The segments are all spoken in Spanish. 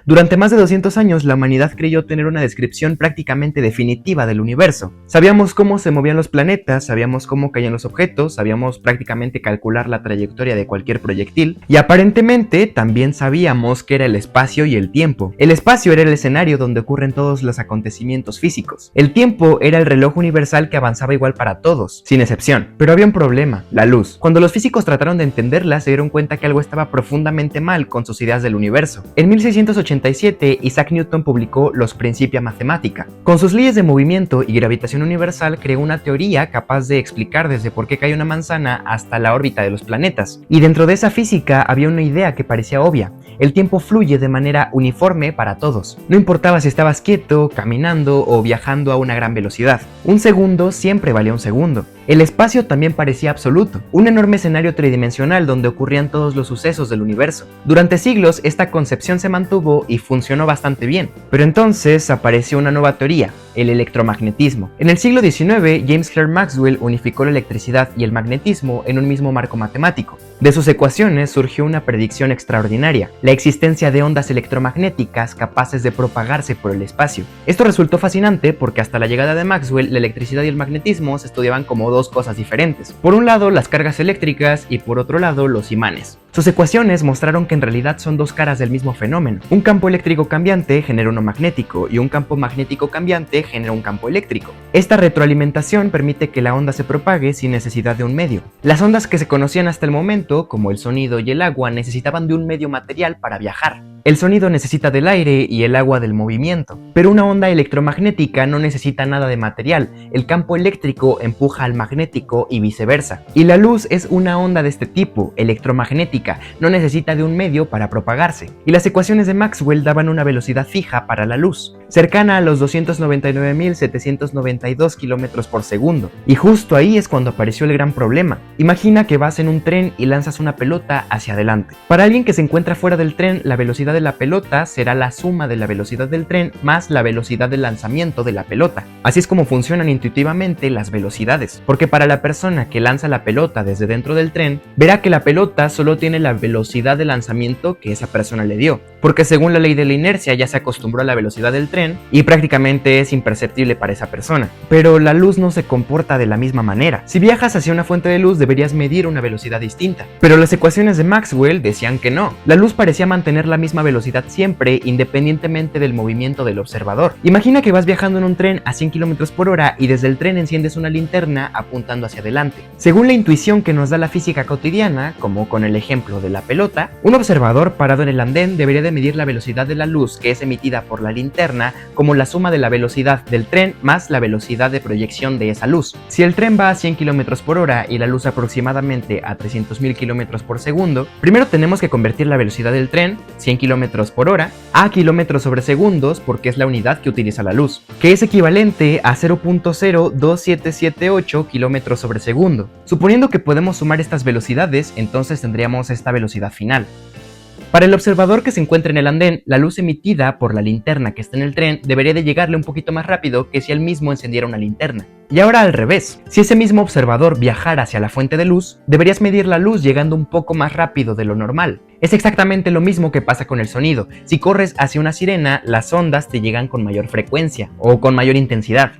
Durante más de 200 años, la humanidad creyó tener una descripción prácticamente definitiva del universo. Sabíamos cómo se movían los planetas, sabíamos cómo caían los objetos, sabíamos prácticamente calcular la trayectoria de cualquier proyectil, y aparentemente también sabíamos qué era el espacio y el tiempo. El espacio era el escenario donde ocurren todos los acontecimientos físicos. El tiempo era el reloj universal que avanzaba igual para todos, sin excepción. Pero había un problema, la luz. Cuando los físicos trataron de entenderla, se dieron cuenta que algo estaba profundamente mal con sus ideas del universo. En 1687, Isaac Newton publicó Los Principia Mathematica. Con sus leyes de movimiento y gravitación universal, creó una teoría capaz de explicar desde por qué cae una manzana hasta la órbita de los planetas. Y dentro de esa física había una idea que parecía obvia. El tiempo fluye de manera uniforme para todos. No importaba si estabas quieto, caminando o viajando a una gran velocidad. Un segundo siempre valía un segundo. El espacio también parecía absoluto, un enorme escenario tridimensional donde ocurrían todos los sucesos del universo. Durante siglos esta concepción se mantuvo y funcionó bastante bien, pero entonces apareció una nueva teoría, el electromagnetismo. En el siglo XIX, James Clerk Maxwell unificó la electricidad y el magnetismo en un mismo marco matemático. De sus ecuaciones surgió una predicción extraordinaria, la existencia de ondas electromagnéticas capaces de propagarse por el espacio. Esto resultó fascinante porque hasta la llegada de Maxwell, la electricidad y el magnetismo se estudiaban como dos cosas diferentes. Por un lado, las cargas eléctricas y por otro lado, los imanes. Sus ecuaciones mostraron que en realidad son dos caras del mismo fenómeno. Un campo eléctrico cambiante genera uno magnético y un campo magnético cambiante genera un campo eléctrico. Esta retroalimentación permite que la onda se propague sin necesidad de un medio. Las ondas que se conocían hasta el momento, como el sonido y el agua, necesitaban de un medio material para viajar. El sonido necesita del aire y el agua del movimiento, pero una onda electromagnética no necesita nada de material, el campo eléctrico empuja al magnético y viceversa. Y la luz es una onda de este tipo, electromagnética, no necesita de un medio para propagarse. Y las ecuaciones de Maxwell daban una velocidad fija para la luz, cercana a los 299.792 km por segundo. Y justo ahí es cuando apareció el gran problema. Imagina que vas en un tren y lanzas una pelota hacia adelante. Para alguien que se encuentra fuera del tren, la velocidad de la pelota será la suma de la velocidad del tren más la velocidad del lanzamiento de la pelota. Así es como funcionan intuitivamente las velocidades, porque para la persona que lanza la pelota desde dentro del tren, verá que la pelota solo tiene la velocidad de lanzamiento que esa persona le dio, porque según la ley de la inercia ya se acostumbró a la velocidad del tren y prácticamente es imperceptible para esa persona. Pero la luz no se comporta de la misma manera. Si viajas hacia una fuente de luz deberías medir una velocidad distinta, pero las ecuaciones de Maxwell decían que no. La luz parecía mantener la misma velocidad siempre, independientemente del movimiento del observador. Imagina que vas viajando en un tren a 100 km por hora y desde el tren enciendes una linterna apuntando hacia adelante. Según la intuición que nos da la física cotidiana, como con el ejemplo de la pelota, un observador parado en el andén debería de medir la velocidad de la luz que es emitida por la linterna como la suma de la velocidad del tren más la velocidad de proyección de esa luz. Si el tren va a 100 km por hora y la luz aproximadamente a 300.000 km por segundo, primero tenemos que convertir la velocidad del tren, 100 km por hora, a kilómetros sobre segundos porque es la unidad que utiliza la luz, que es equivalente a 0.02778 kilómetros sobre segundo. Suponiendo que podemos sumar estas velocidades, entonces tendríamos esta velocidad final. Para el observador que se encuentra en el andén, la luz emitida por la linterna que está en el tren debería de llegarle un poquito más rápido que si él mismo encendiera una linterna. Y ahora al revés, si ese mismo observador viajara hacia la fuente de luz, deberías medir la luz llegando un poco más rápido de lo normal. Es exactamente lo mismo que pasa con el sonido. Si corres hacia una sirena, las ondas te llegan con mayor frecuencia o con mayor intensidad.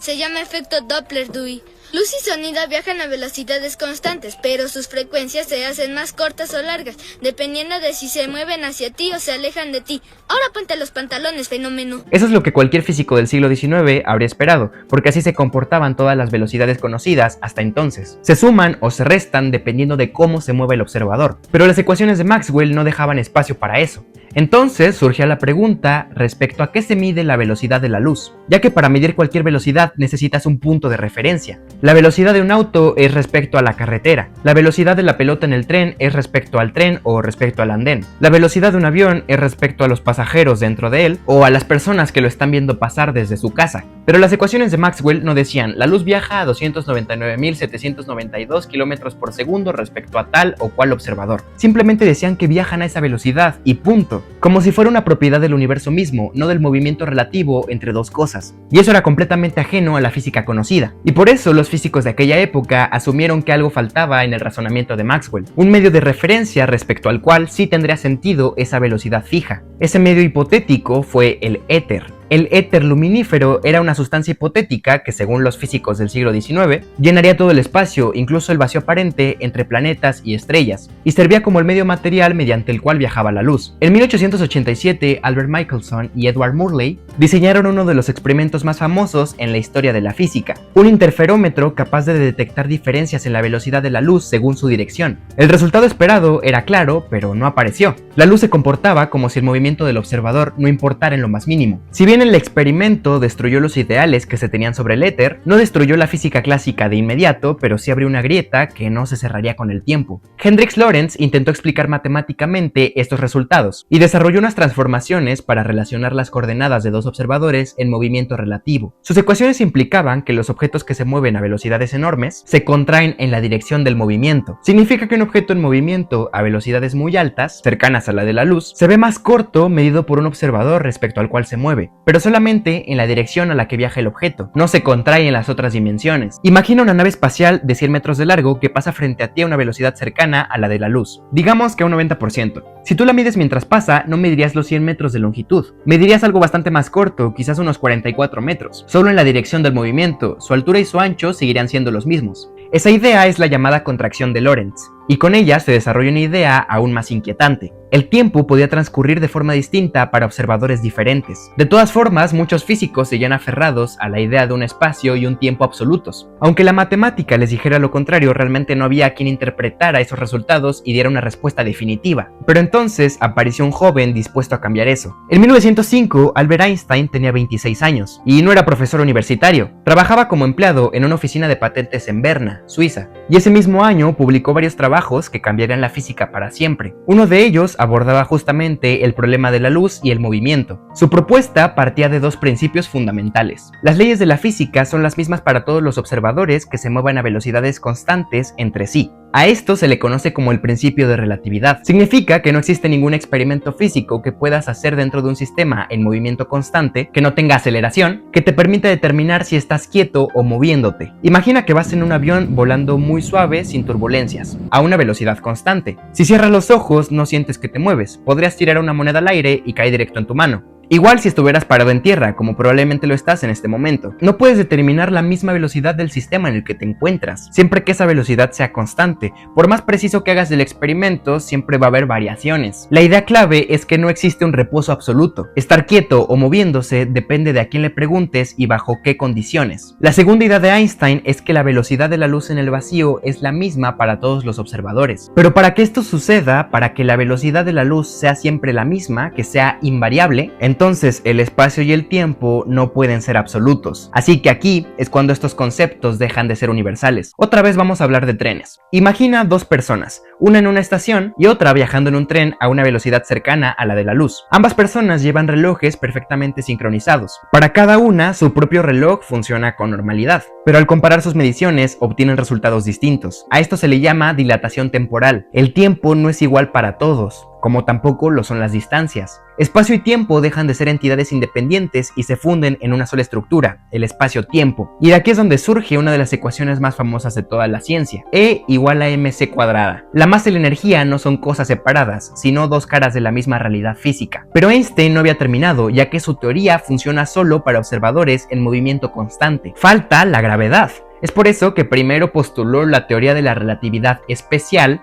Se llama efecto Doppler, Dewey. Luz y sonido viajan a velocidades constantes, pero sus frecuencias se hacen más cortas o largas, dependiendo de si se mueven hacia ti o se alejan de ti. Ahora ponte los pantalones, fenómeno. Eso es lo que cualquier físico del siglo XIX habría esperado, porque así se comportaban todas las velocidades conocidas hasta entonces. Se suman o se restan dependiendo de cómo se mueve el observador, pero las ecuaciones de Maxwell no dejaban espacio para eso. Entonces surgía la pregunta respecto a qué se mide la velocidad de la luz, ya que para medir cualquier velocidad necesitas un punto de referencia. La velocidad de un auto es respecto a la carretera, la velocidad de la pelota en el tren es respecto al tren o respecto al andén, la velocidad de un avión es respecto a los pasajeros dentro de él o a las personas que lo están viendo pasar desde su casa. Pero las ecuaciones de Maxwell no decían, la luz viaja a 299.792 km por segundo respecto a tal o cual observador. Simplemente decían que viajan a esa velocidad y punto. Como si fuera una propiedad del universo mismo, no del movimiento relativo entre dos cosas. masas, y eso era completamente ajeno a la física conocida. Y por eso los físicos de aquella época asumieron que algo faltaba en el razonamiento de Maxwell, un medio de referencia respecto al cual sí tendría sentido esa velocidad fija. Ese medio hipotético fue el éter. El éter luminífero era una sustancia hipotética que, según los físicos del siglo XIX, llenaría todo el espacio, incluso el vacío aparente entre planetas y estrellas, y servía como el medio material mediante el cual viajaba la luz. En 1887, Albert Michelson y Edward Morley diseñaron uno de los experimentos más famosos en la historia de la física, un interferómetro capaz de detectar diferencias en la velocidad de la luz según su dirección. El resultado esperado era claro, pero no apareció. La luz se comportaba como si el movimiento del observador no importara en lo más mínimo. Si bien el experimento destruyó los ideales que se tenían sobre el éter, no destruyó la física clásica de inmediato, pero sí abrió una grieta que no se cerraría con el tiempo. Hendrix Lorentz intentó explicar matemáticamente estos resultados y desarrolló unas transformaciones para relacionar las coordenadas de dos observadores en movimiento relativo. Sus ecuaciones implicaban que los objetos que se mueven a velocidades enormes se contraen en la dirección del movimiento. Significa que un objeto en movimiento a velocidades muy altas, cercanas a la de la luz, se ve más corto medido por un observador respecto al cual se mueve, pero solamente en la dirección a la que viaja el objeto, no se contrae en las otras dimensiones. Imagina una nave espacial de 100 metros de largo que pasa frente a ti a una velocidad cercana a la de la luz, digamos que a un 90%. Si tú la mides mientras pasa, no medirías los 100 metros de longitud, medirías algo bastante más corto, quizás unos 44 metros. Solo en la dirección del movimiento, su altura y su ancho seguirían siendo los mismos. Esa idea es la llamada contracción de Lorentz, y con ella se desarrolla una idea aún más inquietante. El tiempo podía transcurrir de forma distinta para observadores diferentes. De todas formas, muchos físicos seguían aferrados a la idea de un espacio y un tiempo absolutos. Aunque la matemática les dijera lo contrario, realmente no había quien interpretara esos resultados y diera una respuesta definitiva. Pero entonces apareció un joven dispuesto a cambiar eso. En 1905, Albert Einstein tenía 26 años y no era profesor universitario. Trabajaba como empleado en una oficina de patentes en Berna, Suiza, y ese mismo año publicó varios trabajos que cambiarían la física para siempre. Uno de ellos abordaba justamente el problema de la luz y el movimiento. Su propuesta partía de dos principios fundamentales. Las leyes de la física son las mismas para todos los observadores que se muevan a velocidades constantes entre sí. A esto se le conoce como el principio de relatividad. Significa que no existe ningún experimento físico que puedas hacer dentro de un sistema en movimiento constante que no tenga aceleración, que te permita determinar si estás quieto o moviéndote. Imagina que vas en un avión volando muy suave sin turbulencias, a una velocidad constante. Si cierras los ojos no sientes que te mueves, podrías tirar una moneda al aire y cae directo en tu mano. Igual si estuvieras parado en tierra, como probablemente lo estás en este momento. No puedes determinar la misma velocidad del sistema en el que te encuentras, siempre que esa velocidad sea constante. Por más preciso que hagas el experimento, siempre va a haber variaciones. La idea clave es que no existe un reposo absoluto. Estar quieto o moviéndose depende de a quién le preguntes y bajo qué condiciones. La segunda idea de Einstein es que la velocidad de la luz en el vacío es la misma para todos los observadores. Pero para que esto suceda, para que la velocidad de la luz sea siempre la misma, que sea invariable, entonces el espacio y el tiempo no pueden ser absolutos. Así que aquí es cuando estos conceptos dejan de ser universales. Otra vez vamos a hablar de trenes. Imagina dos personas, una en una estación y otra viajando en un tren a una velocidad cercana a la de la luz. Ambas personas llevan relojes perfectamente sincronizados. Para cada una, su propio reloj funciona con normalidad, pero al comparar sus mediciones obtienen resultados distintos. A esto se le llama dilatación temporal. El tiempo no es igual para todos, como tampoco lo son las distancias. Espacio y tiempo dejan de ser entidades independientes y se funden en una sola estructura, el espacio-tiempo. Y de aquí es donde surge una de las ecuaciones más famosas de toda la ciencia, E igual a mc cuadrada. La masa y la energía no son cosas separadas, sino dos caras de la misma realidad física. Pero Einstein no había terminado, ya que su teoría funciona solo para observadores en movimiento constante. Falta la gravedad. Es por eso que primero postuló la teoría de la relatividad especial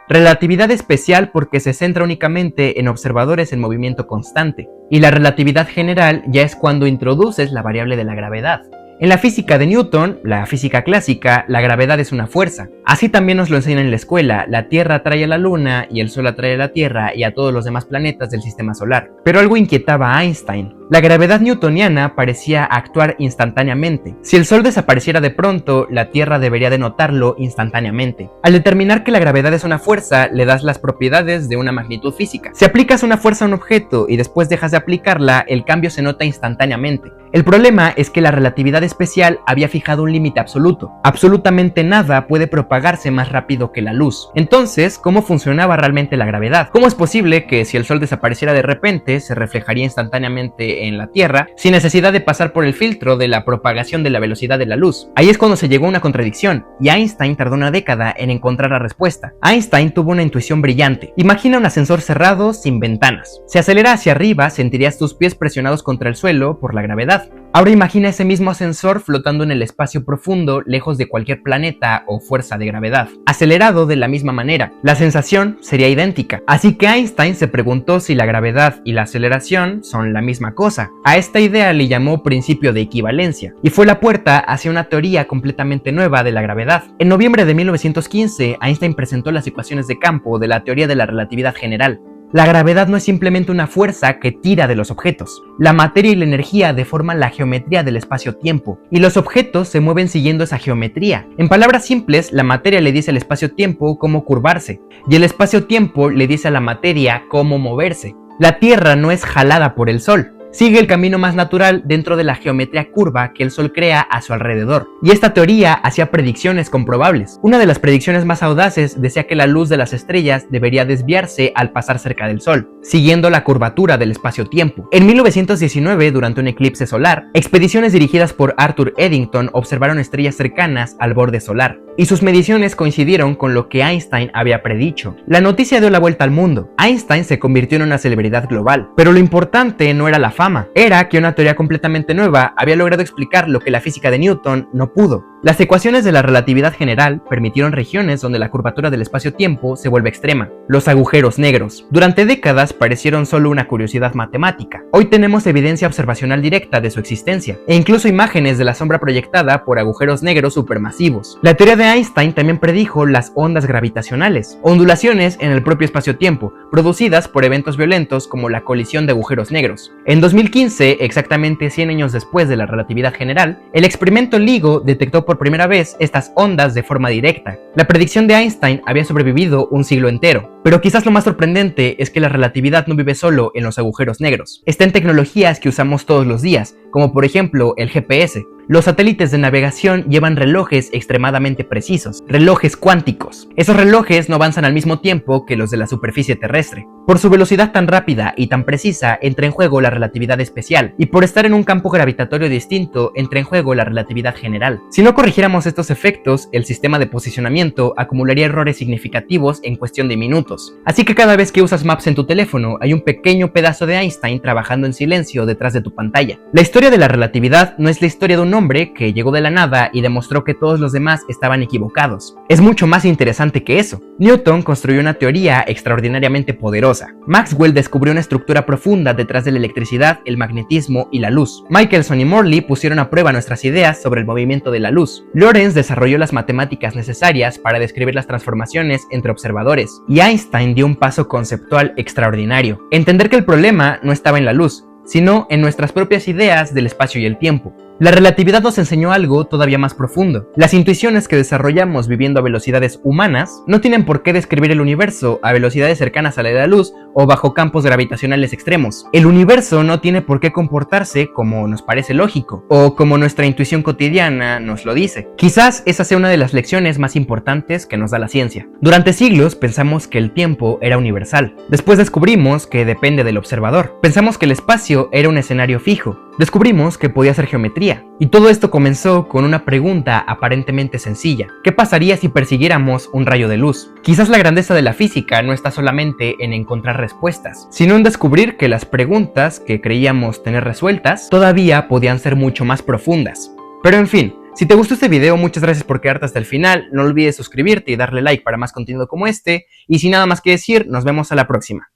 porque se centra únicamente en observadores en movimiento constante, y la relatividad general ya es cuando introduces la variable de la gravedad. En la física de Newton, la física clásica, la gravedad es una fuerza. Así también nos lo enseñan en la escuela, la Tierra atrae a la Luna y el Sol atrae a la Tierra y a todos los demás planetas del sistema solar. Pero algo inquietaba a Einstein. La gravedad newtoniana parecía actuar instantáneamente. Si el Sol desapareciera de pronto, la Tierra debería de notarlo instantáneamente. Al determinar que la gravedad es una fuerza, le das las propiedades de una magnitud física. Si aplicas una fuerza a un objeto y después dejas de aplicarla, el cambio se nota instantáneamente. El problema es que la relatividad especial había fijado un límite absoluto. Absolutamente nada puede propagarse más rápido que la luz. Entonces, ¿cómo funcionaba realmente la gravedad? ¿Cómo es posible que si el Sol desapareciera de repente, se reflejaría instantáneamente en la Tierra sin necesidad de pasar por el filtro de la propagación de la velocidad de la luz? Ahí es cuando se llegó a una contradicción, y Einstein tardó una década en encontrar la respuesta. Einstein tuvo una intuición brillante. Imagina un ascensor cerrado sin ventanas. Si acelera hacia arriba, sentirías tus pies presionados contra el suelo por la gravedad. Ahora imagina ese mismo ascensor flotando en el espacio profundo, lejos de cualquier planeta o fuerza de gravedad. Acelerado de la misma manera, la sensación sería idéntica. Así que Einstein se preguntó si la gravedad y la aceleración son la misma cosa. A esta idea le llamó principio de equivalencia, y fue la puerta hacia una teoría completamente nueva de la gravedad. En noviembre de 1915, Einstein presentó las ecuaciones de campo de la teoría de la relatividad general. La gravedad no es simplemente una fuerza que tira de los objetos. La materia y la energía deforman la geometría del espacio-tiempo, y los objetos se mueven siguiendo esa geometría. En palabras simples, la materia le dice al espacio-tiempo cómo curvarse, y el espacio-tiempo le dice a la materia cómo moverse. La Tierra no es jalada por el Sol. Sigue el camino más natural dentro de la geometría curva que el Sol crea a su alrededor. Y esta teoría hacía predicciones comprobables. Una de las predicciones más audaces decía que la luz de las estrellas debería desviarse al pasar cerca del Sol, siguiendo la curvatura del espacio-tiempo. En 1919, durante un eclipse solar, expediciones dirigidas por Arthur Eddington observaron estrellas cercanas al borde solar, y sus mediciones coincidieron con lo que Einstein había predicho. La noticia dio la vuelta al mundo. Einstein se convirtió en una celebridad global, pero lo importante no era la fama. Era que una teoría completamente nueva había logrado explicar lo que la física de Newton no pudo. Las ecuaciones de la relatividad general permitieron regiones donde la curvatura del espacio-tiempo se vuelve extrema, los agujeros negros. Durante décadas parecieron solo una curiosidad matemática. Hoy tenemos evidencia observacional directa de su existencia, e incluso imágenes de la sombra proyectada por agujeros negros supermasivos. La teoría de Einstein también predijo las ondas gravitacionales, ondulaciones en el propio espacio-tiempo, producidas por eventos violentos como la colisión de agujeros negros. En 2015, exactamente 100 años después de la relatividad general, el experimento LIGO detectó por primera vez estas ondas de forma directa. La predicción de Einstein había sobrevivido un siglo entero, pero quizás lo más sorprendente es que la relatividad no vive solo en los agujeros negros. Está en tecnologías que usamos todos los días, como por ejemplo el GPS. Los satélites de navegación llevan relojes extremadamente precisos, relojes cuánticos. Esos relojes no avanzan al mismo tiempo que los de la superficie terrestre. Por su velocidad tan rápida y tan precisa entra en juego la relatividad especial, y por estar en un campo gravitatorio distinto entra en juego la relatividad general. Si no corrigiéramos estos efectos, el sistema de posicionamiento acumularía errores significativos en cuestión de minutos. Así que cada vez que usas Maps en tu teléfono, hay un pequeño pedazo de Einstein trabajando en silencio detrás de tu pantalla. La historia de la relatividad no es la historia de un hombre que llegó de la nada y demostró que todos los demás estaban equivocados. Es mucho más interesante que eso. Newton construyó una teoría extraordinariamente poderosa. Maxwell descubrió una estructura profunda detrás de la electricidad, el magnetismo y la luz. Michelson y Morley pusieron a prueba nuestras ideas sobre el movimiento de la luz. Lorentz desarrolló las matemáticas necesarias para describir las transformaciones entre observadores. Y Einstein dio un paso conceptual extraordinario. Entender que el problema no estaba en la luz, sino en nuestras propias ideas del espacio y el tiempo. La relatividad nos enseñó algo todavía más profundo. Las intuiciones que desarrollamos viviendo a velocidades humanas no tienen por qué describir el universo a velocidades cercanas a la de la luz o bajo campos gravitacionales extremos. El universo no tiene por qué comportarse como nos parece lógico o como nuestra intuición cotidiana nos lo dice. Quizás esa sea una de las lecciones más importantes que nos da la ciencia. Durante siglos pensamos que el tiempo era universal. Después descubrimos que depende del observador. Pensamos que el espacio era un escenario fijo. Descubrimos que podía ser geometría. Y todo esto comenzó con una pregunta aparentemente sencilla. ¿Qué pasaría si persiguiéramos un rayo de luz? Quizás la grandeza de la física no está solamente en encontrar respuestas, sino en descubrir que las preguntas que creíamos tener resueltas todavía podían ser mucho más profundas. Pero en fin, si te gustó este video, muchas gracias por quedarte hasta el final. No olvides suscribirte y darle like para más contenido como este. Y sin nada más que decir, nos vemos a la próxima.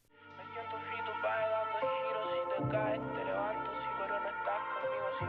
Te levanto si pero no estás conmigo, si